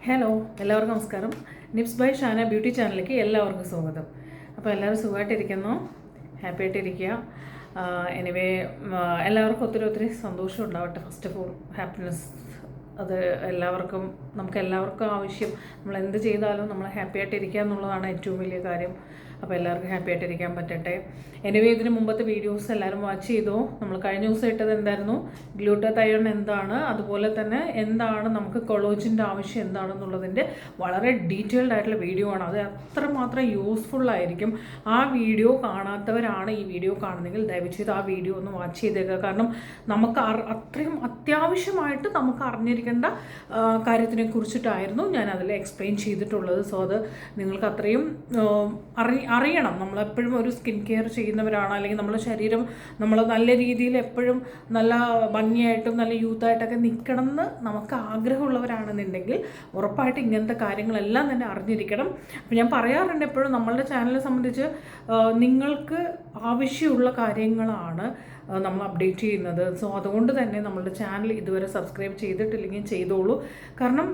Hello, എല്ലാവർക്കും നമസ്കാരം. Nips by Shana beauty ചാനലിലേക്ക് എല്ലാവർക്കും സ്വാഗതം. അപ്പോൾ എല്ലാവരും സുഖമായിട്ടിരിക്കുന്നു, ഹാപ്പി ആയിട്ടിരിക്കുക. എനിവേ എല്ലാവർക്കും ഒത്തിരി സന്തോഷം ഉണ്ടാവട്ടെ. ഫസ്റ്റ് ഓഫ് ഓൾ ഹാപ്പിനെസ്, അത് നമുക്ക് എല്ലാവർക്കും ആവശ്യം. നമ്മൾ എന്ത് ചെയ്താലും നമ്മൾ ഹാപ്പി ആയിട്ടിരിക്കുക എന്നുള്ളതാണ് ഏറ്റവും വലിയ കാര്യം. അപ്പോൾ എല്ലാവർക്കും ഹാപ്പി ആയിട്ടിരിക്കാൻ പറ്റട്ടെ. എനിവേ ഇതിന് മുമ്പത്തെ വീഡിയോസ് എല്ലാവരും വാച്ച് ചെയ്തോ. നമ്മൾ കഴിഞ്ഞ ദിവസം ഇട്ടത് എന്തായിരുന്നു, ഗ്ലൂട്ടാതയോൺ എന്താണ്, അതുപോലെ തന്നെ എന്താണ് നമുക്ക് കൊളോജിൻ്റെ ആവശ്യം എന്താണെന്നുള്ളതിൻ്റെ വളരെ ഡീറ്റെയിൽഡ് ആയിട്ടുള്ള വീഡിയോ ആണ്. അത് അത്രമാത്രം യൂസ്ഫുള്ളായിരിക്കും. ആ വീഡിയോ കാണാത്തവരാണ് ഈ വീഡിയോ കാണുന്നതെങ്കിൽ ദയവ് ചെയ്ത് ആ വീഡിയോ ഒന്ന് വാച്ച് ചെയ്തേക്കുക. കാരണം നമുക്ക് അത്രയും അത്യാവശ്യമായിട്ട് നമുക്ക് അറിഞ്ഞിരിക്കേണ്ട കാര്യത്തിനെ കുറിച്ചിട്ടായിരുന്നു ഞാൻ അതിൽ എക്സ്പ്ലെയിൻ ചെയ്തിട്ടുള്ളത്. സോ അത് നിങ്ങൾക്ക് അത്രയും അറിയണം. നമ്മളെപ്പോഴും ഒരു സ്കിൻ കെയർ ചെയ്യുന്നവരാണ്, അല്ലെങ്കിൽ നമ്മുടെ ശരീരം നമ്മൾ നല്ല രീതിയിൽ എപ്പോഴും നല്ല ഭംഗിയായിട്ടും നല്ല യൂത്തായിട്ടൊക്കെ നിൽക്കണം എന്ന് നമുക്ക് ആഗ്രഹമുള്ളവരാണെന്നുണ്ടെങ്കിൽ ഉറപ്പായിട്ട് ഇങ്ങനത്തെ കാര്യങ്ങളെല്ലാം തന്നെ അറിഞ്ഞിരിക്കണം. അപ്പോൾ ഞാൻ പറയാറുണ്ട് എപ്പോഴും, നമ്മളുടെ ചാനലിനെ സംബന്ധിച്ച് നിങ്ങൾക്ക് ആവശ്യമുള്ള കാര്യങ്ങളാണ് നമ്മൾ അപ്ഡേറ്റ് ചെയ്യുന്നത്. സോ അതുകൊണ്ട് തന്നെ നമ്മളുടെ ചാനൽ ഇതുവരെ സബ്സ്ക്രൈബ് ചെയ്തിട്ടില്ലെങ്കിൽ ചെയ്തോളൂ. കാരണം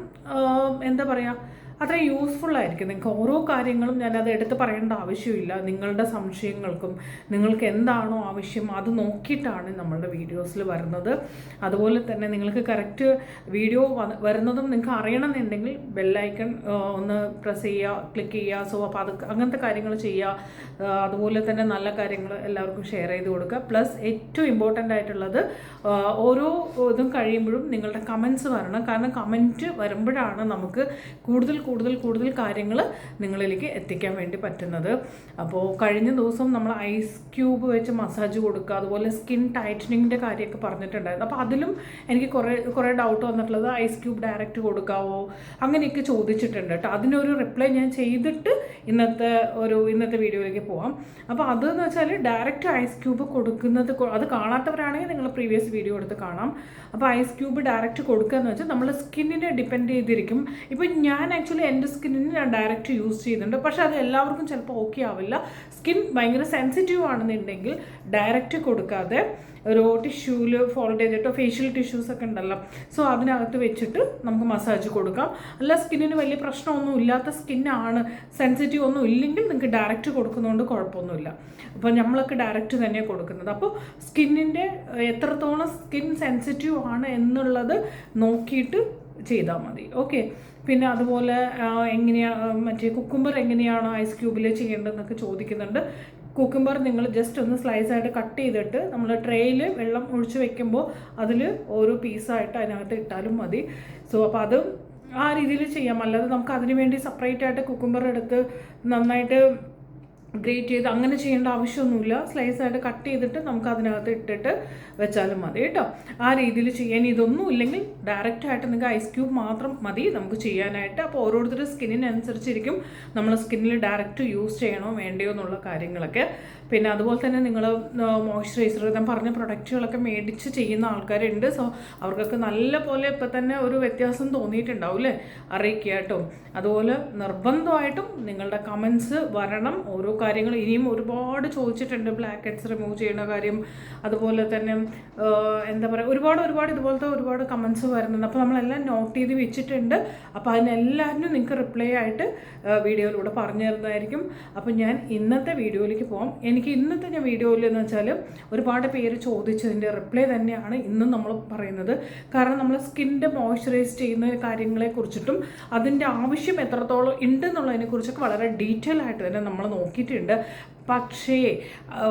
എന്താ പറയുക, അത്ര യൂസ്ഫുള്ളായിരിക്കും നിങ്ങൾക്ക്. ഓരോ കാര്യങ്ങളും ഞാനത് എടുത്ത് പറയേണ്ട ആവശ്യമില്ല. നിങ്ങളുടെ സംശയങ്ങൾക്കും നിങ്ങൾക്ക് എന്താണോ ആവശ്യം അത് നോക്കിയിട്ടാണ് നമ്മളുടെ വീഡിയോസിൽ വരുന്നത്. അതുപോലെ തന്നെ നിങ്ങൾക്ക് കറക്റ്റ് വീഡിയോ വരുന്നതും നിങ്ങൾക്ക് അറിയണമെന്നുണ്ടെങ്കിൽ ബെല്ലൈക്കൺ ഒന്ന് പ്രസ് ചെയ്യുക, ക്ലിക്ക് ചെയ്യുക. സോ അപ്പോൾ അങ്ങനത്തെ കാര്യങ്ങൾ ചെയ്യുക. അതുപോലെ തന്നെ നല്ല കാര്യങ്ങൾ എല്ലാവർക്കും ഷെയർ ചെയ്ത് കൊടുക്കുക. പ്ലസ് ഏറ്റവും ഇമ്പോർട്ടൻ്റ് ആയിട്ടുള്ളത്, ഓരോ ഇതും കഴിയുമ്പോഴും നിങ്ങളുടെ കമൻസ് വരണം. കാരണം കമൻറ്റ് വരുമ്പോഴാണ് നമുക്ക് കൂടുതൽ കാര്യങ്ങൾ നിങ്ങളിലേക്ക് എത്തിക്കാൻ വേണ്ടി പറ്റുന്നത്. അപ്പോൾ കഴിഞ്ഞ ദിവസം നമ്മൾ ഐസ് ക്യൂബ് വെച്ച് മസാജ് കൊടുക്കുക, അതുപോലെ സ്കിൻ ടൈറ്റനിങ്ങിൻ്റെ കാര്യമൊക്കെ പറഞ്ഞിട്ടുണ്ടായിരുന്നു. അപ്പോൾ അതിലും എനിക്ക് കുറേ ഡൗട്ട് വന്നിട്ടുള്ളത്, ഐസ് ക്യൂബ് ഡയറക്റ്റ് കൊടുക്കാവോ അങ്ങനെയൊക്കെ ചോദിച്ചിട്ടുണ്ട് കേട്ടോ. അതിനൊരു റിപ്ലൈ ഞാൻ ചെയ്തിട്ട് ഇന്നത്തെ വീഡിയോയിലേക്ക് പോവാം. അപ്പോൾ അതെന്ന് വെച്ചാൽ ഡയറക്റ്റ് ഐസ് ക്യൂബ് കൊടുക്കുന്നത്, അത് കാണാത്തവരാണെങ്കിൽ നിങ്ങൾ പ്രീവിയസ് വീഡിയോ എടുത്ത് കാണാം. അപ്പോൾ ഐസ് ക്യൂബ് ഡയറക്റ്റ് കൊടുക്കുക എന്ന് വെച്ചാൽ നമ്മൾ സ്കിന്നിനെ ഡിപ്പെൻഡ് ചെയ്തിരിക്കും. ഇപ്പോൾ ഞാൻ ആക്ച്വലി എൻ്റെ സ്കിന്നിന് ഞാൻ ഡയറക്റ്റ് യൂസ് ചെയ്യുന്നുണ്ട്, പക്ഷേ അത് എല്ലാവർക്കും ചിലപ്പോൾ ഓക്കെ ആവില്ല. സ്കിൻ ഭയങ്കര സെൻസിറ്റീവ് ആണെന്നുണ്ടെങ്കിൽ ഡയറക്റ്റ് കൊടുക്കാതെ ഒരു ടിഷ്യൂവിൽ ഫോൾഡ് ചെയ്തിട്ടോ, ഫേഷ്യൽ ടിഷ്യൂസ് ഒക്കെ ഉണ്ടല്ലോ, സോ അതിനകത്ത് വെച്ചിട്ട് നമുക്ക് മസാജ് കൊടുക്കാം. അല്ല സ്കിന്നിന് വലിയ പ്രശ്നമൊന്നും ഇല്ലാത്ത സ്കിന്നാണ്, സെൻസിറ്റീവ് ഒന്നും ഇല്ലെങ്കിൽ നിങ്ങൾക്ക് ഡയറക്റ്റ് കൊടുക്കുന്നതുകൊണ്ട് കുഴപ്പമൊന്നുമില്ല. അപ്പോൾ നമ്മളൊക്കെ ഡയറക്റ്റ് തന്നെയാണ് കൊടുക്കുന്നത്. അപ്പോൾ സ്കിന്നിൻ്റെ എത്രത്തോളം സ്കിൻ സെൻസിറ്റീവ് ആണ് എന്നുള്ളത് നോക്കിയിട്ട് ചെയ്താൽ മതി. ഓക്കെ. പിന്നെ അതുപോലെ മറ്റേ കുക്കുംബർ എങ്ങനെയാണ് ഐസ് ക്യൂബിൽ ചെയ്യേണ്ടതെന്നൊക്കെ ചോദിക്കുന്നുണ്ട്. കുക്കുംബർ നിങ്ങൾ ജസ്റ്റ് ഒന്ന് സ്ലൈസായിട്ട് കട്ട് ചെയ്തിട്ട് നമ്മൾ ട്രേയിൽ വെള്ളം ഒഴിച്ച് വെക്കുമ്പോൾ അതിൽ ഓരോ പീസായിട്ട് അതിനകത്ത് ഇട്ടാലും മതി. സോ അപ്പോൾ അത് ആ രീതിയിൽ ചെയ്യാം. അല്ലാതെ നമുക്ക് അതിന് വേണ്ടി സെപ്പറേറ്റ് ആയിട്ട് കുക്കുംബർ എടുത്ത് നന്നായിട്ട് ഗ്രേറ്റ് ചെയ്ത് അങ്ങനെ ചെയ്യേണ്ട ആവശ്യമൊന്നുമില്ല. സ്ലൈസായിട്ട് കട്ട് ചെയ്തിട്ട് നമുക്ക് അതിനകത്ത് ഇട്ടിട്ട് വെച്ചാലും മതി കേട്ടോ. ആ രീതിയിൽ ചെയ്യാൻ. ഇതൊന്നും ഇല്ലെങ്കിൽ ഡയറക്റ്റായിട്ട് നിങ്ങൾക്ക് ഐസ് ക്യൂബ് മാത്രം മതി നമുക്ക് ചെയ്യാനായിട്ട്. അപ്പോൾ ഓരോരുത്തരുടെ സ്കിന്നിനനുസരിച്ചിരിക്കും നമ്മൾ സ്കിന്നിൽ ഡയറക്റ്റ് യൂസ് ചെയ്യണോ വേണ്ടയോ എന്നുള്ള കാര്യങ്ങളൊക്കെ. പിന്നെ അതുപോലെ തന്നെ നിങ്ങൾ മോയ്സ്ചറൈസർ, ഞാൻ പറഞ്ഞ പ്രൊഡക്റ്റുകളൊക്കെ മേടിച്ച് ചെയ്യുന്ന ആൾക്കാരുണ്ട്. സോ അവർക്കൊക്കെ നല്ല പോലെ ഇപ്പം തന്നെ ഒരു വ്യത്യാസം തോന്നിയിട്ടുണ്ടാവും അല്ലേ, അറിയിക്കുക കേട്ടോ. അതുപോലെ നിർബന്ധമായിട്ടും നിങ്ങളുടെ കമൻസ് വരണം. ഓരോ കാര്യങ്ങൾ ഇനിയും ഒരുപാട് ചോദിച്ചിട്ടുണ്ട്, ബ്ലാക്ക് ഹെഡ്സ് റിമൂവ് ചെയ്യുന്ന കാര്യം. അതുപോലെ തന്നെ എന്താ പറയുക, ഒരുപാട് ഇതുപോലത്തെ ഒരുപാട് കമൻസ് വരുന്നുണ്ട്. അപ്പോൾ നമ്മളെല്ലാം നോട്ട് ചെയ്ത് വെച്ചിട്ടുണ്ട്. അപ്പോൾ അതിനെല്ലാവരും നിങ്ങൾക്ക് റിപ്ലൈ ആയിട്ട് വീഡിയോയിലൂടെ പറഞ്ഞു തരുന്നതായിരിക്കും. അപ്പോൾ ഞാൻ ഇന്നത്തെ വീഡിയോയിലേക്ക് പോകാം. എനിക്ക് ഇന്നത്തെ ഞാൻ വീഡിയോയിൽ എന്ന് വെച്ചാൽ ഒരുപാട് പേര് ചോദിച്ചതിൻ്റെ റിപ്ലൈ തന്നെയാണ് ഇന്നും നമ്മൾ പറയുന്നത്. കാരണം നമ്മൾ സ്കിന്നിൻ്റെ മോയ്സ്ചറൈസ് ചെയ്യുന്ന കാര്യങ്ങളെക്കുറിച്ചിട്ടും അതിൻ്റെ ആവശ്യം എത്രത്തോളം ഉണ്ട് എന്നുള്ളതിനെക്കുറിച്ചൊക്കെ വളരെ ഡീറ്റെയിൽ ആയിട്ട് തന്നെ നമ്മൾ നോക്കിയിട്ടുണ്ട്. പക്ഷേ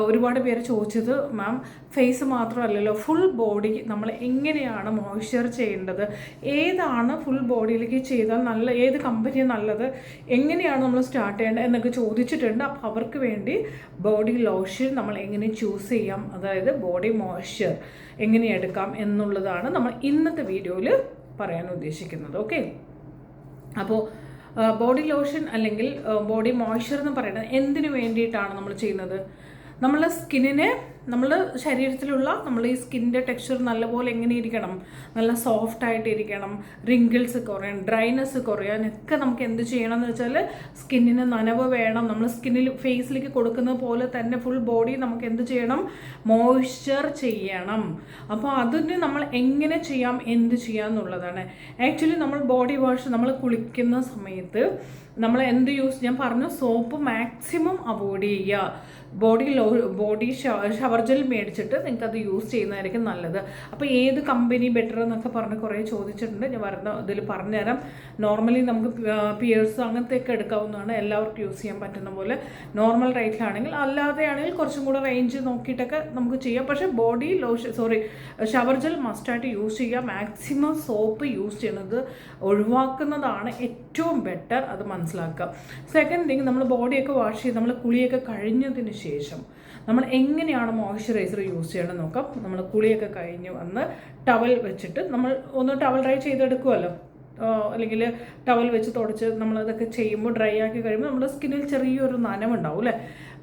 ഒരുപാട് പേര് ചോദിച്ചത്, മാം ഫേസ് മാത്രമല്ലല്ലോ, ഫുൾ ബോഡി നമ്മൾ എങ്ങനെയാണ് മോയ്സ്ചർ ചെയ്യേണ്ടത്, ഏതാണ് ഫുൾ ബോഡിയിലേക്ക് ചെയ്താൽ ഏത് കമ്പനിയാണ് നല്ലത്, എങ്ങനെയാണ് നമ്മൾ സ്റ്റാർട്ട് ചെയ്യേണ്ടത് എന്നൊക്കെ ചോദിച്ചിട്ടുണ്ട്. അപ്പോൾ അവർക്ക് വേണ്ടി ബോഡി ലോഷൻ നമ്മൾ എങ്ങനെ ചൂസ് ചെയ്യാം, അതായത് ബോഡി മോയ്സ്ചർ എങ്ങനെ എടുക്കാം എന്നുള്ളതാണ് നമ്മൾ ഇന്നത്തെ വീഡിയോയിൽ പറയാൻ ഉദ്ദേശിക്കുന്നത്. ഓക്കെ. അപ്പോൾ ബോഡി ലോഷൻ അല്ലെങ്കിൽ ബോഡി മോയ്സ്ചർ എന്ന് പറയുന്നത് എന്തിനു വേണ്ടിയിട്ടാണ് നമ്മൾ ചെയ്യുന്നത്? നമ്മളെ സ്കിന്നിനെ നമ്മുടെ ശരീരത്തിലുള്ള നമ്മൾ ഈ സ്കിന്നിൻ്റെ ടെക്സ്ചർ നല്ലപോലെ എങ്ങനെ ഇരിക്കണം, നല്ല സോഫ്റ്റ് ആയിട്ട് ഇരിക്കണം, റിങ്കിൾസ് കുറയാൻ, ഡ്രൈനെസ് കുറയാനൊക്കെ നമുക്ക് എന്ത് ചെയ്യണം എന്ന് വെച്ചാൽ സ്കിന്നിന് നനവ് വേണം. നമ്മൾ സ്കിന്നിൽ ഫേസിലേക്ക് കൊടുക്കുന്ന പോലെ തന്നെ ഫുൾ ബോഡി നമുക്ക് എന്ത് ചെയ്യണം, മോയ്സ്ചർ ചെയ്യണം. അപ്പോൾ അതിന് നമ്മൾ എങ്ങനെ ചെയ്യാം, എന്ത് ചെയ്യാം എന്നുള്ളതാണ്. ആക്ച്വലി നമ്മൾ ബോഡി വാഷ് നമ്മൾ കുളിക്കുന്ന സമയത്ത് നമ്മൾ എന്ത് ഞാൻ പറഞ്ഞു, സോപ്പ് മാക്സിമം അവോയ്ഡ് ചെയ്യുക. ബോഡി ഷവർ ജെൽ മേടിച്ചിട്ട് നിങ്ങൾക്ക് അത് യൂസ് ചെയ്യുന്നതായിരിക്കും നല്ലത്. അപ്പോൾ ഏത് കമ്പനി ബെറ്റർ എന്നൊക്കെ പറഞ്ഞ് കുറേ ചോദിച്ചിട്ടുണ്ട്. ഞാൻ വരുന്ന ഇതിൽ പറഞ്ഞുതരാം. നോർമലി നമുക്ക് പിയേഴ്സ് അങ്ങനത്തെയൊക്കെ എടുക്കാവുന്നതാണ്, എല്ലാവർക്കും യൂസ് ചെയ്യാൻ പറ്റുന്ന പോലെ നോർമൽ റേറ്റിലാണെങ്കിൽ. അല്ലാതെ ആണെങ്കിൽ കുറച്ചും കൂടെ റേഞ്ച് നോക്കിയിട്ടൊക്കെ നമുക്ക് ചെയ്യാം. പക്ഷേ ബോഡി ഷവർ ജെൽ മസ്റ്റായിട്ട് യൂസ് ചെയ്യുക. മാക്സിമം സോപ്പ് യൂസ് ചെയ്യുന്നത് ഒഴിവാക്കുന്നതാണ് ഏറ്റവും ബെറ്റർ, അത് മനസ്സിലാക്കുക. സെക്കൻഡ് തിങ്, നമ്മൾ ബോഡിയൊക്കെ വാഷ് ചെയ്ത് നമ്മൾ കുളിയൊക്കെ കഴിഞ്ഞതിന് ശേഷം നമ്മൾ എങ്ങനെയാണ് മോയ്സ്ചറൈസർ യൂസ് ചെയ്യണമെന്ന് നോക്കാം. നമ്മൾ കുളിയൊക്കെ കഴിഞ്ഞ് വന്ന് ടവൽ വെച്ചിട്ട് നമ്മൾ ഒന്ന് ടവൽ ഡ്രൈ ചെയ്തെടുക്കുമല്ലോ, അല്ലെങ്കിൽ ടവൽ വെച്ച് തുടച്ച് നമ്മളതൊക്കെ ചെയ്യുമ്പോൾ ഡ്രൈ ആക്കി കഴിയുമ്പോൾ നമ്മുടെ സ്കിന്നിൽ ചെറിയൊരു നനവുണ്ടാവും അല്ലേ.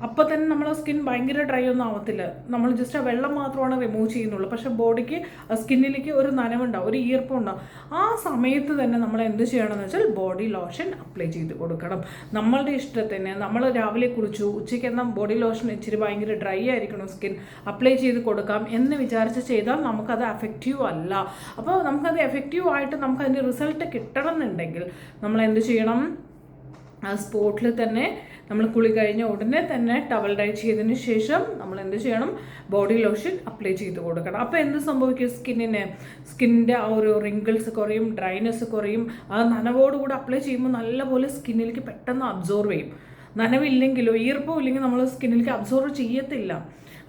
അപ്പോൾ തന്നെ നമ്മളെ സ്കിൻ ഭയങ്കര ഡ്രൈ ഒന്നും ആവത്തില്ല, നമ്മൾ ജസ്റ്റ് ആ വെള്ളം മാത്രമാണ് റിമൂവ് ചെയ്യുന്നുള്ളൂ. പക്ഷേ ബോഡിക്ക് സ്കിന്നിലേക്ക് ഒരു നനവുണ്ടാവും, ഒരു ഈർപ്പം ഉണ്ടാവും. ആ സമയത്ത് തന്നെ നമ്മൾ എന്ത് ചെയ്യണമെന്ന് വെച്ചാൽ ബോഡി ലോഷൻ അപ്ലൈ ചെയ്ത് കൊടുക്കണം. നമ്മളുടെ ഇഷ്ടത്തിന് നമ്മൾ രാവിലെ കുളിച്ചു, ഉച്ചയ്ക്ക് എന്നാൽ ബോഡി ലോഷൻ ഇച്ചിരി ഭയങ്കര ഡ്രൈ ആയിരിക്കണം സ്കിൻ, അപ്ലൈ ചെയ്ത് കൊടുക്കാം എന്ന് വിചാരിച്ച് ചെയ്താൽ നമുക്കത് എഫക്റ്റീവ് അല്ല. അപ്പോൾ നമുക്കത് എഫക്റ്റീവ് ആയിട്ട് നമുക്കതിൻ്റെ റിസൾട്ട് കിട്ടണം എന്നുണ്ടെങ്കിൽ നമ്മൾ എന്ത് ചെയ്യണം, ആ സ്പോട്ടിൽ തന്നെ നമ്മൾ കുളി കഴിഞ്ഞ ഉടനെ തന്നെ ടവൽ ഡ്രൈ ചെയ്തതിന് ശേഷം നമ്മൾ എന്ത് ചെയ്യണം, ബോഡി ലോഷൻ അപ്ലൈ ചെയ്ത് കൊടുക്കണം. അപ്പോൾ എന്ത് സംഭവിക്കും, സ്കിന്നിൻ്റെ ആ ഒരു റിങ്കിൾസ് കുറയും, ഡ്രൈനെസ് കുറയും. ആ നനവോടുകൂടി അപ്ലൈ ചെയ്യുമ്പോൾ നല്ലപോലെ സ്കിന്നിലേക്ക് പെട്ടെന്ന് അബ്സോർവ് ചെയ്യും. നനവില്ലെങ്കിലോ ഈർപ്പം ഇല്ലെങ്കിൽ നമ്മൾ സ്കിന്നിലേക്ക് അബ്സോർവ് ചെയ്യത്തില്ല.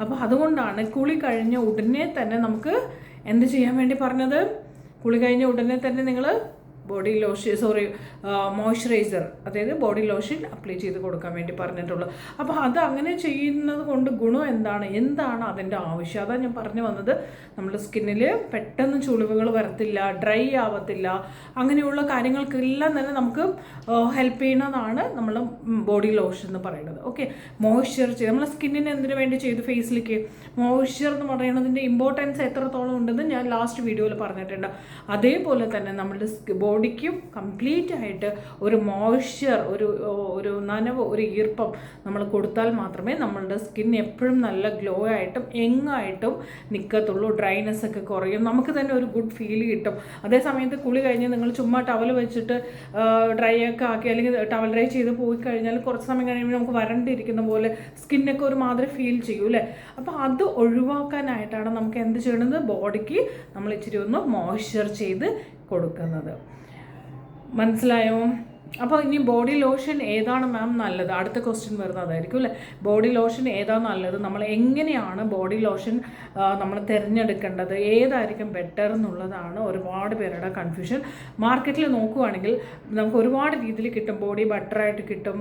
അപ്പോൾ അതുകൊണ്ടാണ് കുളി കഴിഞ്ഞ ഉടനെ തന്നെ നമുക്ക് എന്ത് ചെയ്യാൻ വേണ്ടി പറഞ്ഞത്, കുളി കഴിഞ്ഞ ഉടനെ തന്നെ നിങ്ങൾ ബോഡി ലോഷൻ മോയ്സ്ചറൈസർ, അതായത് ബോഡി ലോഷൻ അപ്ലൈ ചെയ്ത് കൊടുക്കാൻ വേണ്ടി പറഞ്ഞിട്ടുള്ളൂ. അപ്പോൾ അത് അങ്ങനെ ചെയ്യുന്നത് കൊണ്ട് ഗുണം എന്താണ് അതിൻ്റെ ആവശ്യം, അതാണ് ഞാൻ പറഞ്ഞു വന്നത്. നമ്മുടെ സ്കിന്നിൽ പെട്ടെന്ന് ചുളിവുകൾ വരത്തില്ല, ഡ്രൈ ആവത്തില്ല, അങ്ങനെയുള്ള കാര്യങ്ങൾക്കെല്ലാം തന്നെ നമുക്ക് ഹെൽപ്പ് ചെയ്യുന്നതാണ് നമ്മൾ ബോഡി ലോഷൻ എന്ന് പറയുന്നത്. ഓക്കെ, മോയ്സ്ചർ ചെയ്ത് നമ്മൾ സ്കിന്നിന് എന്തിനു വേണ്ടി ചെയ്തു, ഫേസിലേക്ക് മോയ്സ്ചർ എന്ന് പറയുന്നതിൻ്റെ ഇമ്പോർട്ടൻസ് എത്രത്തോളം ഉണ്ടെന്ന് ഞാൻ ലാസ്റ്റ് വീഡിയോയിൽ പറഞ്ഞിട്ടുണ്ട്. അതേപോലെ തന്നെ നമ്മുടെ ബോഡിക്കും കംപ്ലീറ്റ് ആയിട്ട് ഒരു മോയ്സ്ചർ, ഒരു നനവ്, ഒരു ഈർപ്പം നമ്മൾ കൊടുത്താൽ മാത്രമേ നമ്മളുടെ സ്കിൻ എപ്പോഴും നല്ല ഗ്ലോ ആയിട്ടും യങ്ങായിട്ടും നിൽക്കത്തുള്ളൂ. ഡ്രൈനെസ് ഒക്കെ കുറയും, നമുക്ക് തന്നെ ഒരു ഗുഡ് ഫീൽ കിട്ടും. അതേ സമയത്ത് കുളി കഴിഞ്ഞ് നിങ്ങൾ ചുമ്മാ ടവൽ വെച്ചിട്ട് ഡ്രൈ ഒക്കെ ആക്കി അല്ലെങ്കിൽ ടവൽ ഡ്രൈ ചെയ്ത് പോയി കഴിഞ്ഞാൽ കുറച്ച് സമയം കഴിയുമ്പോൾ നമുക്ക് വരണ്ടിരിക്കുന്ന പോലെ സ്കിന്നൊക്കെ ഒരു മാതിരി ഫീൽ ചെയ്യും അല്ലേ. അപ്പോൾ അത് ഒഴിവാക്കാനായിട്ടാണ് നമുക്ക് എന്ത് ചെയ്യണത്, ബോഡിക്ക് നമ്മൾ ഇച്ചിരി ഒന്ന് മോയ്സ്ചർ ചെയ്ത് കൊടുക്കുന്നത്. മനസ്സിലായോ? അപ്പോൾ ഇനി ബോഡി ലോഷൻ ഏതാണ് മാം നല്ലത്, അടുത്ത ക്വസ്റ്റ്യൻ വരുന്നത് അതായിരിക്കും അല്ലേ. ബോഡി ലോഷൻ ഏതാണ് നല്ലത്, നമ്മൾ എങ്ങനെയാണ് ബോഡി ലോഷൻ നമ്മൾ തിരഞ്ഞെടുക്കേണ്ടത്, ഏതായിരിക്കും ബെറ്റർ എന്നുള്ളതാണ് ഒരുപാട് പേരുടെ കൺഫ്യൂഷൻ. മാർക്കറ്റിൽ നോക്കുകയാണെങ്കിൽ നമുക്ക് ഒരുപാട് രീതിയിൽ കിട്ടും. ബോഡി ബട്ടറായിട്ട് കിട്ടും,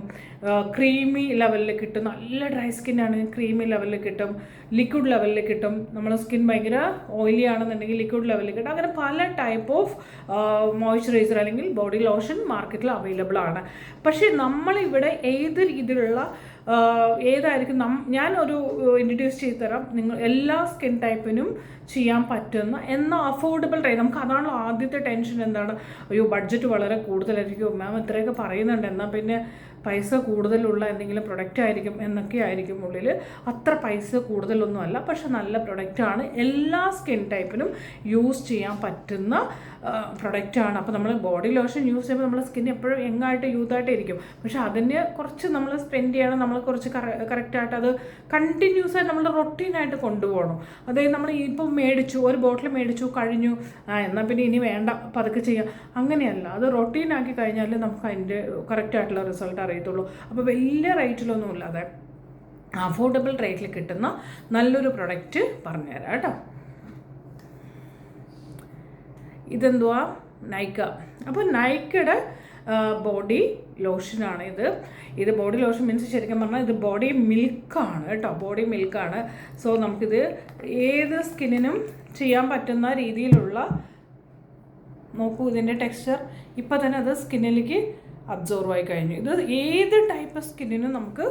ക്രീമി ലെവലിൽ കിട്ടും, നല്ല ഡ്രൈ സ്കിന്നാണെങ്കിൽ ക്രീമി ലെവലിൽ കിട്ടും, ലിക്വിഡ് ലെവലിൽ കിട്ടും, നമ്മളെ സ്കിൻ ഭയങ്കര ഓയിലി ആണെന്നുണ്ടെങ്കിൽ ലിക്വിഡ് ലെവലിൽ കിട്ടും. അങ്ങനെ പല ടൈപ്പ് ഓഫ് മോയ്സ്ചറൈസർ അല്ലെങ്കിൽ ബോഡി ലോഷൻ മാർക്കറ്റിൽ അവൈലബിൾ ആണ്. പക്ഷേ നമ്മളിവിടെ ഏത് രീതിയിലുള്ള ഏതായിരിക്കും ഞാനൊരു ഇൻട്രൊഡ്യൂസ് ചെയ്ത് തരാം, നിങ്ങൾ എല്ലാ സ്കിൻ ടൈപ്പിനും ചെയ്യാൻ പറ്റുന്ന എന്നാൽ അഫോർഡബിൾ റേറ്റ്. നമുക്ക് അതാണല്ലോ ആദ്യത്തെ ടെൻഷൻ, എന്താണ്, അയ്യോ ബഡ്ജറ്റ് വളരെ കൂടുതലായിരിക്കും മാം ഇത്രയൊക്കെ പറയുന്നുണ്ട്, എന്നാൽ പിന്നെ പൈസ കൂടുതലുള്ള എന്തെങ്കിലും പ്രൊഡക്റ്റ് ആയിരിക്കും എന്നൊക്കെ ആയിരിക്കും ഉള്ളിൽ. അത്ര പൈസ കൂടുതലൊന്നുമല്ല, പക്ഷെ നല്ല പ്രൊഡക്റ്റാണ്, എല്ലാ സ്കിൻ ടൈപ്പിനും യൂസ് ചെയ്യാൻ പറ്റുന്ന പ്രൊഡക്റ്റാണ്. അപ്പോൾ നമ്മൾ ബോഡി ലോഷൻ യൂസ് ചെയ്യുമ്പോൾ നമ്മുടെ സ്കിൻ എപ്പോഴും യങ്ങായിട്ട് യൂത്തായിട്ട് ഇരിക്കും. പക്ഷെ അതിന് കുറച്ച് നമ്മൾ സ്പെൻഡ് ചെയ്യണം, നമ്മൾ കുറച്ച് കറക്റ്റായിട്ട് അത് കണ്ടിന്യൂസ് ആയിട്ട് നമ്മൾ റൊട്ടീനായിട്ട് കൊണ്ടുപോകണം. അതായത് നമ്മൾ ഇപ്പോൾ മേടിച്ചു, ഒരു ബോട്ടിൽ മേടിച്ചു കഴിഞ്ഞു, എന്നാൽ പിന്നെ ഇനി വേണ്ട പതുക്കെ ചെയ്യാം, അങ്ങനെയല്ല. അത് റൊട്ടീനാക്കി കഴിഞ്ഞാൽ നമുക്ക് അതിൻ്റെ കറക്റ്റായിട്ടുള്ള റിസൾട്ട് അറിയത്തുള്ളൂ. അപ്പോൾ വലിയ റേറ്റിലൊന്നും ഇല്ലാതെ അഫോർഡബിൾ റേറ്റിൽ കിട്ടുന്ന നല്ലൊരു പ്രൊഡക്റ്റ് പറഞ്ഞുതരാം കേട്ടോ. ഇതെന്തുവാ, നൈക്ക. അപ്പോൾ നൈക്കയുടെ ബോഡി ലോഷനാണ് ഇത് ബോഡി ലോഷൻ മീൻസ് ശരിക്കും പറഞ്ഞാൽ ഇത് ബോഡി മിൽക്കാണ് കേട്ടോ, ബോഡി മിൽക്കാണ്. സോ നമുക്കിത് ഏത് സ്കിന്നിനും ചെയ്യാൻ പറ്റുന്ന രീതിയിലുള്ള, നോക്കൂ ഇതിൻ്റെ ടെക്സ്ചർ ഇപ്പം തന്നെ അത് സ്കിന്നിലേക്ക് അബ്സോർവ് ആയി കഴിഞ്ഞു. ഇത് ഏത് ടൈപ്പ് സ്കിന്നിനും നമുക്ക്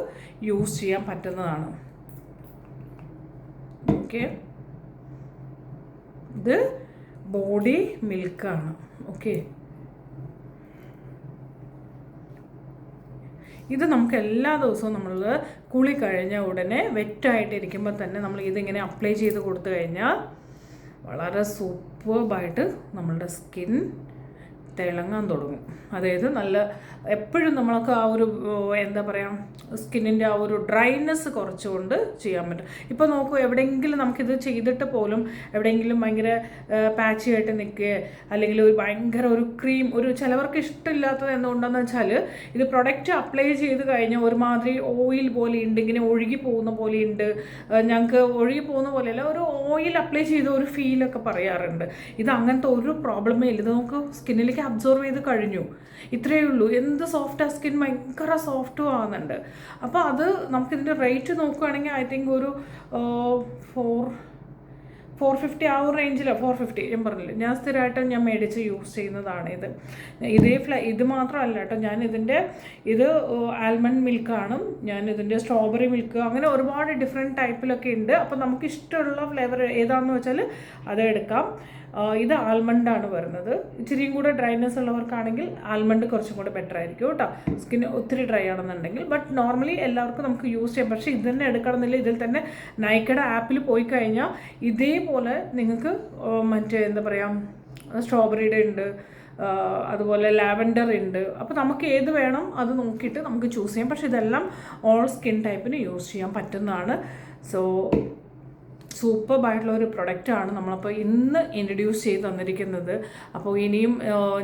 യൂസ് ചെയ്യാൻ പറ്റുന്നതാണ്. ഓക്കെ, ഇത് ബോഡി മിൽക്കാണ്. ഓക്കെ, ഇത് നമുക്ക് എല്ലാ ദിവസവും നമ്മൾ കുളി കഴിഞ്ഞ ഉടനെ വെറ്റായിട്ടിരിക്കുമ്പോൾ തന്നെ നമ്മൾ ഇതിങ്ങനെ അപ്ലൈ ചെയ്ത് കൊടുത്തു കഴിഞ്ഞാൽ വളരെ സൂപ്പർബായിട്ട് നമ്മളുടെ സ്കിൻ തിളങ്ങാൻ തുടങ്ങും. അതായത് നല്ല എപ്പോഴും നമ്മളൊക്കെ ആ ഒരു എന്താ പറയുക സ്കിന്നിൻ്റെ ആ ഒരു ഡ്രൈനെസ് കുറച്ചുകൊണ്ട് ചെയ്യാൻ പറ്റും. ഇപ്പോൾ നോക്കൂ, എവിടെയെങ്കിലും നമുക്കിത് ചെയ്തിട്ട് പോലും എവിടെയെങ്കിലും ഭയങ്കര പാച്ചി ആയിട്ട് നിൽക്കുക, അല്ലെങ്കിൽ ഒരു ഭയങ്കര ഒരു ക്രീം, ഒരു ചിലവർക്ക് ഇഷ്ടമില്ലാത്തത് എന്തുകൊണ്ടെന്ന് വെച്ചാൽ ഇത് പ്രൊഡക്റ്റ് അപ്ലൈ ചെയ്ത് കഴിഞ്ഞാൽ ഒരുമാതിരി ഓയിൽ പോലെ ഉണ്ട്, ഇങ്ങനെ ഒഴുകി പോകുന്ന പോലെ ഉണ്ട്. ഞങ്ങൾക്ക് ഒഴുകി പോകുന്ന പോലെയല്ല, ഒരു ഓയിൽ അപ്ലൈ ചെയ്ത ഒരു ഫീലൊക്കെ പറയാറുണ്ട്. ഇത് അങ്ങനത്തെ ഒരു പ്രോബ്ലമേ ഇല്ല. ഇത് നമുക്ക് സ്കിന്നിലേക്ക് അബ്സോർവ് ചെയ്ത് കഴിഞ്ഞു, ഇത്രയേ ഉള്ളൂ. എന്ത് സോഫ്റ്റ് ആ സ്കിൻ, ഭയങ്കര സോഫ്റ്റും ആകുന്നുണ്ട്. അപ്പോൾ അത് നമുക്കിതിൻ്റെ റേറ്റ് നോക്കുകയാണെങ്കിൽ ഐ തിങ്ക് ഒരു 450 ആ ഒരു റേഞ്ചിലോ 450 ഞാൻ പറഞ്ഞില്ല. ഞാൻ സ്ഥിരമായിട്ട് ഞാൻ മേടിച്ച് യൂസ് ചെയ്യുന്നതാണ് ഇത്. ഇത് മാത്രമല്ല കേട്ടോ, ഞാൻ ഇത് ആൽമണ്ട് മിൽക്കാണ്, ഞാൻ ഇതിൻ്റെ സ്ട്രോബെറി മിൽക്ക്, അങ്ങനെ ഒരുപാട് ഡിഫറെൻറ്റ് ടൈപ്പിലൊക്കെ ഉണ്ട്. അപ്പോൾ നമുക്ക് ഇഷ്ടമുള്ള ഫ്ലേവർ ഏതാണെന്ന് വെച്ചാൽ അത് എടുക്കാം. ഇത് ആൽമണ്ടാണ് വരുന്നത്. ഇച്ചിരിയും കൂടെ ഡ്രൈനെസ് ഉള്ളവർക്കാണെങ്കിൽ ആൽമണ്ട് കുറച്ചും കൂടെ ബെറ്റർ ആയിരിക്കും കേട്ടോ, സ്കിൻ ഒത്തിരി ഡ്രൈ ആണെന്നുണ്ടെങ്കിൽ. ബട്ട് നോർമലി എല്ലാവർക്കും നമുക്ക് യൂസ് ചെയ്യാം. പക്ഷേ ഇത് തന്നെ എടുക്കണമെന്നില്ല. ഇതിൽ തന്നെ നൈക്കയുടെ ആപ്പിൽ പോയി കഴിഞ്ഞാൽ ഇതേപോലെ നിങ്ങൾക്ക് മറ്റേ എന്താ പറയുക സ്ട്രോബെറിയുടെ ഉണ്ട്, അതുപോലെ ലാവൻഡർ ഉണ്ട്. അപ്പോൾ നമുക്ക് ഏത് വേണം അത് നോക്കിയിട്ട് നമുക്ക് ചൂസ് ചെയ്യാം. പക്ഷേ ഇതെല്ലാം ഓൾ സ്കിൻ ടൈപ്പിന് യൂസ് ചെയ്യാൻ പറ്റുന്നതാണ്. സോ സൂപ്പർബായിട്ടുള്ള ഒരു പ്രൊഡക്റ്റാണ് നമ്മളപ്പോൾ ഇന്ന് ഇൻട്രൊഡ്യൂസ് ചെയ്ത് തന്നിരിക്കുന്നത്. അപ്പോൾ ഇനിയും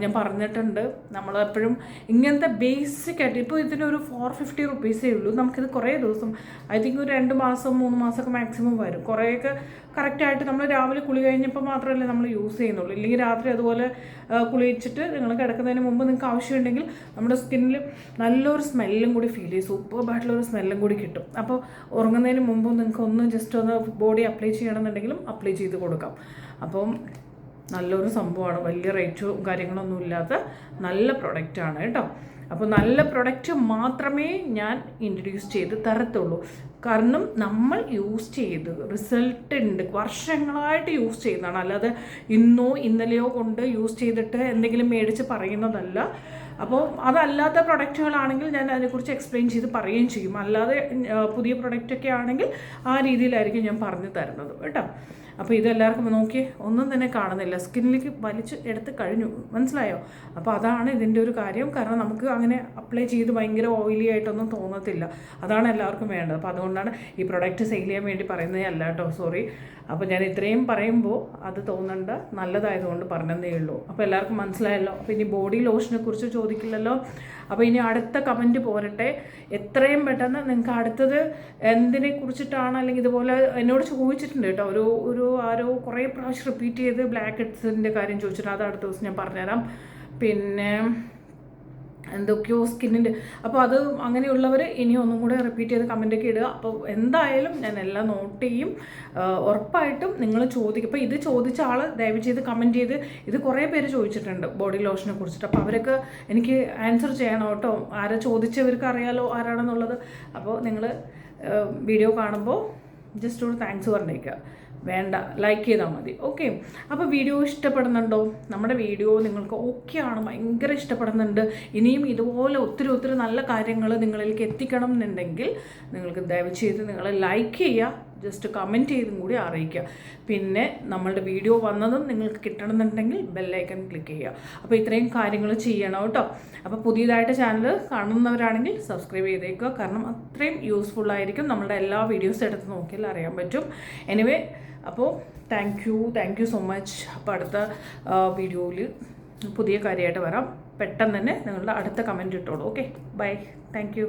ഞാൻ പറഞ്ഞിട്ടുണ്ട്, നമ്മളെപ്പോഴും ഇങ്ങനത്തെ ബേസിക് ആയിട്ട് ഇപ്പോൾ ഇതിനൊരു 450 റുപ്പീസേ ഉള്ളൂ. നമുക്കിത് കുറേ ദിവസം ഐ തിങ്ക് ഒരു 2 മാസം 3 മാസമൊക്കെ മാക്സിമം വരും. കുറേയൊക്കെ കറക്റ്റായിട്ട് നമ്മൾ രാവിലെ കുളി കഴിഞ്ഞപ്പോൾ മാത്രമല്ലേ നമ്മൾ യൂസ് ചെയ്യുന്നുള്ളൂ. ഇല്ലെങ്കിൽ രാത്രി അതുപോലെ കുളിച്ചിട്ട് നിങ്ങൾ കിടക്കുന്നതിന് മുമ്പ് നിങ്ങൾക്ക് ആവശ്യമുണ്ടെങ്കിൽ നമ്മുടെ സ്കിന്നിൽ നല്ലൊരു സ്മെല്ലും കൂടി ഫീൽ ചെയ്യും, സൂപ്പർബായിട്ടുള്ളൊരു സ്മെല്ലും കൂടി കിട്ടും. അപ്പോൾ ഉറങ്ങുന്നതിന് മുമ്പ് നിങ്ങൾക്ക് ഒന്ന് ജസ്റ്റ് ഒന്ന് ബോഡി അപ്ലൈ ചെയ്യണമെന്നുണ്ടെങ്കിലും അപ്ലൈ ചെയ്ത് കൊടുക്കാം. അപ്പം നല്ലൊരു സംഭവമാണ്, വലിയ റേറ്റും കാര്യങ്ങളൊന്നും ഇല്ലാത്ത നല്ല പ്രൊഡക്റ്റാണ് കേട്ടോ. അപ്പോൾ നല്ല പ്രൊഡക്റ്റ് മാത്രമേ ഞാൻ ഇൻട്രൊഡ്യൂസ് ചെയ്ത് തരത്തുള്ളൂ. കാരണം നമ്മൾ യൂസ് ചെയ്ത് റിസൾട്ട് ഉണ്ട്, വർഷങ്ങളായിട്ട് യൂസ് ചെയ്യുന്നതാണ്. അല്ലാതെ ഇന്നോ ഇന്നലെയോ കൊണ്ട് യൂസ് ചെയ്തിട്ട് എന്തെങ്കിലും മേടിച്ച് പറയുന്നതല്ല. അപ്പോൾ അതല്ലാത്ത പ്രൊഡക്റ്റുകളാണെങ്കിൽ ഞാൻ അതിനെക്കുറിച്ച് എക്സ്പ്ലെയിൻ ചെയ്ത് പറയുകയും ചെയ്യും. അല്ലാതെ പുതിയ പ്രൊഡക്റ്റൊക്കെ ആണെങ്കിൽ ആ രീതിയിലായിരിക്കും ഞാൻ പറഞ്ഞു തരുന്നത് കേട്ടോ. അപ്പോൾ ഇതെല്ലാവർക്കും നോക്കിയേ, ഒന്നും തന്നെ കാണുന്നില്ല, സ്കിന്നിലേക്ക് വലിച്ച് എടുത്ത് കഴിഞ്ഞു, മനസ്സിലായോ? അപ്പോൾ അതാണ് ഇതിൻ്റെ ഒരു കാര്യം. കാരണം നമുക്ക് അങ്ങനെ അപ്ലൈ ചെയ്ത് ഭയങ്കര ഓയിലി ആയിട്ടൊന്നും തോന്നത്തില്ല. അതാണ് എല്ലാവർക്കും വേണ്ടത്. അപ്പോൾ അതുകൊണ്ടാണ് ഈ പ്രൊഡക്റ്റ് സെയിൽ ചെയ്യാൻ വേണ്ടി പറയുന്നതേ അല്ല കേട്ടോ, സോറി. അപ്പോൾ ഞാൻ ഇത്രയും പറയുമ്പോൾ അത് തോന്നേണ്ട, നല്ലതായതുകൊണ്ട് പറഞ്ഞതേ ഉള്ളൂ. അപ്പോൾ എല്ലാവർക്കും മനസ്സിലായല്ലോ. അപ്പോൾ ഇനി ബോഡി ലോഷനെ കുറിച്ച് ചോദിക്കില്ലല്ലോ. അപ്പോൾ ഇനി അടുത്ത കമൻറ്റ് പോരട്ടെ, എത്രയും പെട്ടെന്ന് നിങ്ങൾക്ക് അടുത്തത് എന്തിനെ കുറിച്ചിട്ടാണ്, അല്ലെങ്കിൽ ഇതുപോലെ എന്നോട് ചോദിച്ചിട്ടുണ്ട് കേട്ടോ, ആരോ കുറേ പ്രാവശ്യം റിപ്പീറ്റ് ചെയ്ത് ബ്ലാക്ക് ഹെഡ്സിൻ്റെ കാര്യം ചോദിച്ചിട്ട്, അത് അടുത്ത ദിവസം ഞാൻ പറഞ്ഞുതരാം. പിന്നെ എന്തൊക്കെയോ സ്കിന്നിൻ്റെ, അപ്പോൾ അത് അങ്ങനെയുള്ളവർ ഇനി ഒന്നും കൂടെ റിപ്പീറ്റ് ചെയ്ത് കമൻറ്റൊക്കെ ഇടുക. അപ്പോൾ എന്തായാലും ഞാൻ എല്ലാം നോട്ട് ചെയ്യും. ഉറപ്പായിട്ടും നിങ്ങൾ ചോദിക്കും. ഇപ്പോൾ ഇത് ചോദിച്ച ആൾ ദയവ് ചെയ്ത് കമൻറ്റ് ചെയ്ത്, ഇത് കുറേ പേര് ചോദിച്ചിട്ടുണ്ട് ബോഡി ലോഷനെ കുറിച്ചിട്ട്. അപ്പോൾ അവരൊക്കെ എനിക്ക് ആൻസർ ചെയ്യണം കേട്ടോ. ആരാ ചോദിച്ചവർക്ക് അറിയാലോ ആരാണെന്നുള്ളത്. അപ്പോൾ നിങ്ങൾ വീഡിയോ കാണുമ്പോൾ ജസ്റ്റ് ഒരു താങ്ക്സ് പറഞ്ഞേക്കുക, വേണ്ട ലൈക്ക് ചെയ്താൽ മതി. ഓക്കെ, അപ്പോൾ വീഡിയോ ഇഷ്ടപ്പെടുന്നുണ്ടോ? നമ്മുടെ വീഡിയോ നിങ്ങൾക്ക് ഓക്കെയാണ്, ഭയങ്കര ഇഷ്ടപ്പെടുന്നുണ്ട്. ഇനിയും ഇതുപോലെ ഒത്തിരി നല്ല കാര്യങ്ങൾ നിങ്ങളിലേക്ക് എത്തിക്കണം എന്നുണ്ടെങ്കിൽ നിങ്ങൾക്ക് ദയവ് ചെയ്ത് നിങ്ങൾ ലൈക്ക് ചെയ്യുക, ജസ്റ്റ് കമൻറ്റ് ചെയ്തും കൂടി അറിയിക്കുക. പിന്നെ നമ്മളുടെ വീഡിയോ വന്നതും നിങ്ങൾക്ക് കിട്ടണമെന്നുണ്ടെങ്കിൽ ബെല്ലൈക്കൺ ക്ലിക്ക് ചെയ്യുക. അപ്പോൾ ഇത്രയും കാര്യങ്ങൾ ചെയ്യണം കേട്ടോ. അപ്പോൾ പുതിയതായിട്ട് ചാനൽ കാണുന്നവരാണെങ്കിൽ സബ്സ്ക്രൈബ് ചെയ്തേക്കുക. കാരണം അത്രയും യൂസ്ഫുൾ ആയിരിക്കും. നമ്മളുടെ എല്ലാ വീഡിയോസ് എടുത്ത് നോക്കിയാൽ അറിയാൻ പറ്റും. എനിവേ, അപ്പോൾ താങ്ക് യു സോ മച്ച്. അപ്പോൾ അടുത്ത വീഡിയോയിൽ പുതിയ കാര്യമായിട്ട് വരാം. പെട്ടെന്ന് തന്നെ നിങ്ങളുടെ അടുത്ത കമൻറ്റ് ഇട്ടോളൂ. Okay, bye, thank U.